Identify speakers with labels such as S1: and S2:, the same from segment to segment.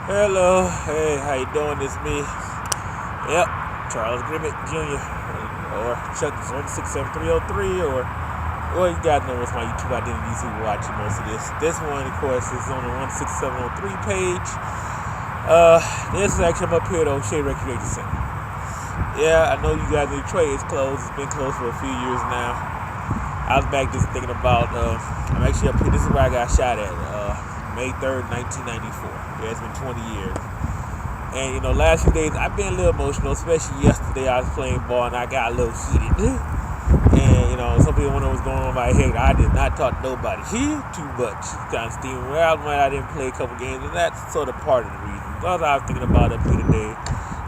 S1: Hello, hey, how you doing? It's me. Yep, Charles Grimmett Jr. or Chuck 16703 or well, you guys know what's my YouTube identities who watching most of this. This one, of course, is on the 16703 page. This is actually I'm up here at O'Shea Recreation Center. Yeah, I know you guys in Detroit. It's closed. It's been closed for a few years now. I was back just thinking about. I'm actually up here. This is where I got shot at. May 3rd, 1994. Yeah, it's been 20 years. And, last few days, I've been a little emotional, especially yesterday. I was playing ball and I got a little heated. And, some people wonder what's going on in my head. I did not talk to nobody here too much. Kind of steaming around when I didn't play a couple games. And that's sort of part of the reason. That's what I was thinking about up here today,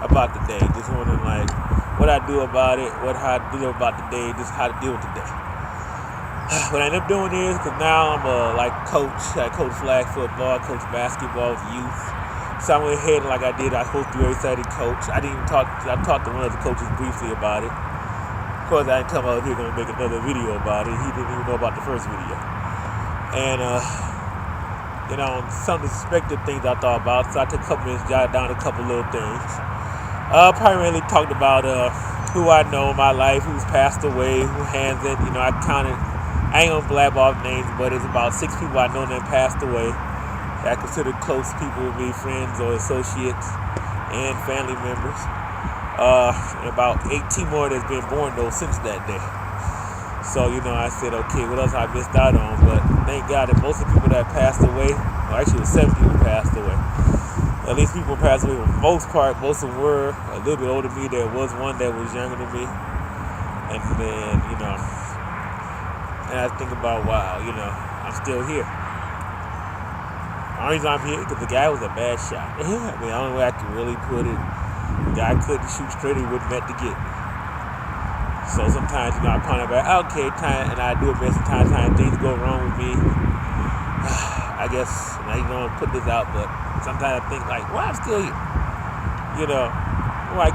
S1: about the day. Just wondering, what I do about it, how I do about the day, just how to deal with the day. What I end up doing is, because now I'm a coach. I coach flag football, I coach basketball with youth. So I went ahead and I did, I was supposed to do every Saturday coach. I talked to one of the coaches briefly about it. Of course, I didn't tell him I was here going to make another video about it. He didn't even know about the first video. And, some of the suspected things I thought about. So I took a couple minutes, jotted down a couple little things. Primarily talked about who I know in my life, who's passed away, who hasn't. I ain't gonna blab off names, but it's about 6 people I know that passed away that I consider close people with me, friends or associates and family members. And about 18 more that's been born though since that day. So, I said, okay, what else I missed out on? But thank God that most of the people that passed away, well, actually it was 7 people passed away. At least people passed away for the most part. Most of them were a little bit older than me. There was one that was younger than me. And then, and I think about, wow, I'm still here. The only reason I'm here because the guy was a bad shot. The only way I can really put it, the guy couldn't shoot straight, he wasn't meant to get. So sometimes, I ponder back, okay, and I do it best sometimes things go wrong with me. I guess, I don't want to put this out, but sometimes I think, why I'm still here? I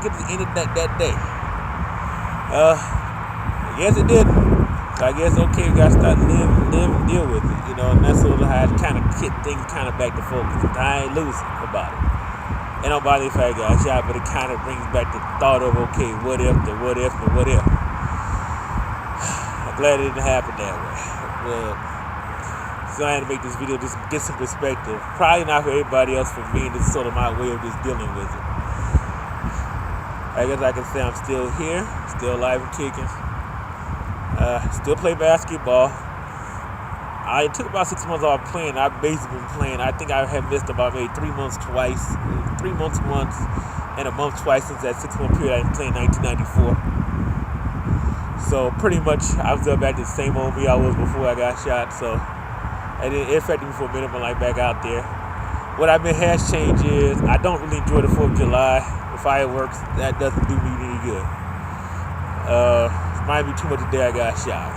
S1: get to the end of that day. I guess it didn't. So I guess, okay, we gotta start live and deal with it, and that's sort of how I kind of get things kind of back to focus. I ain't losing about it. It don't bother me if I got shot, but it kind of brings back the thought of, okay, what if. I'm glad it didn't happen that way. Well, so I had to make this video just get some perspective. Probably not for everybody else, for me, and this is sort of my way of just dealing with it. I guess I can say I'm still here, still alive and kicking. Still play basketball. It took about 6 months off playing. I've basically been playing. I think I have missed about maybe 3 months twice, 3 months once, and a month twice since that 6-month period I played in 1994. So pretty much I was back to the same old me I was before I got shot. So and it affected me for a minute, but back out there. What has changed is I don't really enjoy the 4th of July. The fireworks, that doesn't do me any good. Might be too much the day I got shot.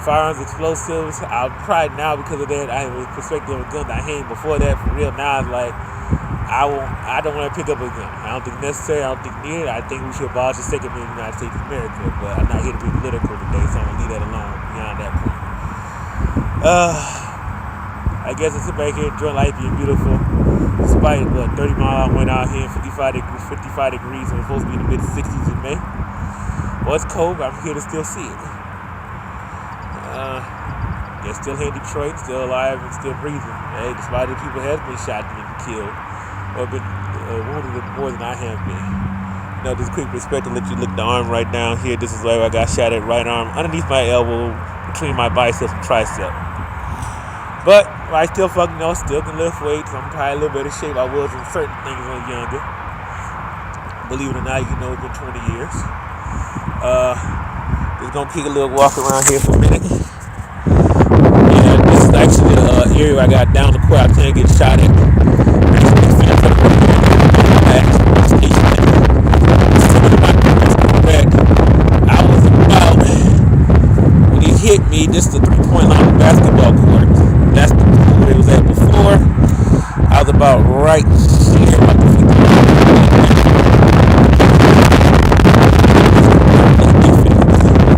S1: Firearms, explosives, I'll try it now because of that. I have a perspective of a gun I had before that. For real, now it's I don't want to pick up a gun. I don't think it's necessary. I don't think needed. I think we should abolish the Second Amendment of the United States of America. But I'm not here to be political today, so I'm going to leave that alone beyond that point. I guess I sit back here enjoying life being beautiful. Despite 30 miles I went out here in 55 degrees, and we're supposed to be in the mid-60s in May. Well, it's cold, but I'm here to still see it. Still here in Detroit, still alive and still breathing. Hey, despite the people have been shot and been killed, or been wounded more than I have been. Just quick perspective, let you look the arm right down here. This is where I got shot at, right arm, underneath my elbow, between my biceps and tricep. But I still still can lift weights. I'm probably a little better shape I was in certain things when I was younger. Believe it or not, it's been 20 years. Just gonna kick a little walk around here for a minute. Yeah, this is actually the area where I got down the court. I can't get shot at. I was about, when he hit me, this is the 3-point line of the basketball court. That's where it was at before. I was about right here, about the 50.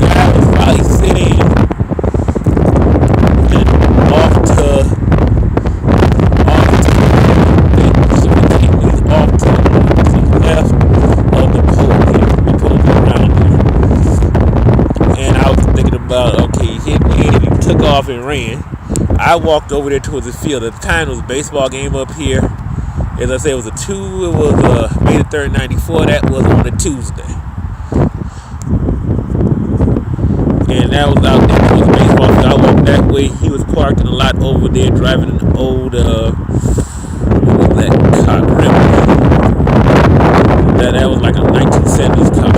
S1: I was probably sitting off to and ran. I walked over there towards the field. At the time, it was a baseball game up here. As I said, it was May the 3rd, 94. That was on a Tuesday. And that was out there towards the baseball field. I walked that way. He was parked in a lot over there driving an old, what was that car? That was like a 1970s car.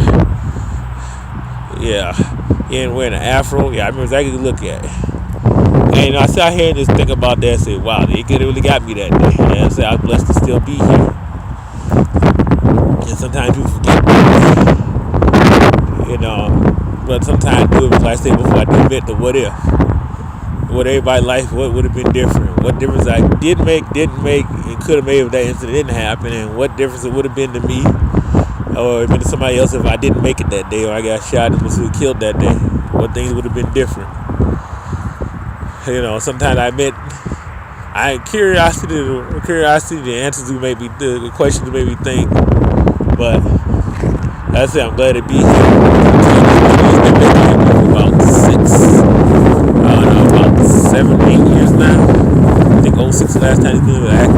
S1: Yeah. He ain't wearing an afro. Yeah, I remember exactly look at it. And I sat here and just think about that and say, wow, they could have really got me that day. And I said, I was blessed to still be here. And sometimes people forget, but sometimes I do it, like I said before, I do admit the what if. What everybody's life, what would have been different? What difference I didn't make, and could have made if that incident didn't happen, and what difference it would have been to me, or it been to somebody else if I didn't make it that day, or I got shot and was killed that day. What things would have been different? Sometimes I admit, curiosity, the answers do make me, the questions make me think, but I say I'm glad to be here. About 7, 8 years now. I think 06 last time he's been active.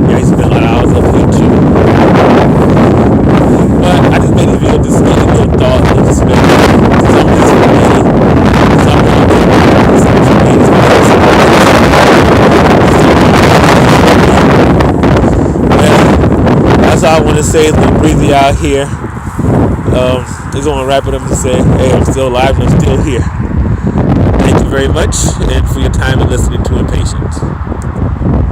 S1: Yeah, he spent a lot of hours up here too. But I just made a video just to get a little thought, a little perspective. That's all I want to say. It's a little breezy out here. Just want to wrap it up and say, hey, I'm still alive and I'm still here. Thank you very much, and for your time and listening to Impatience.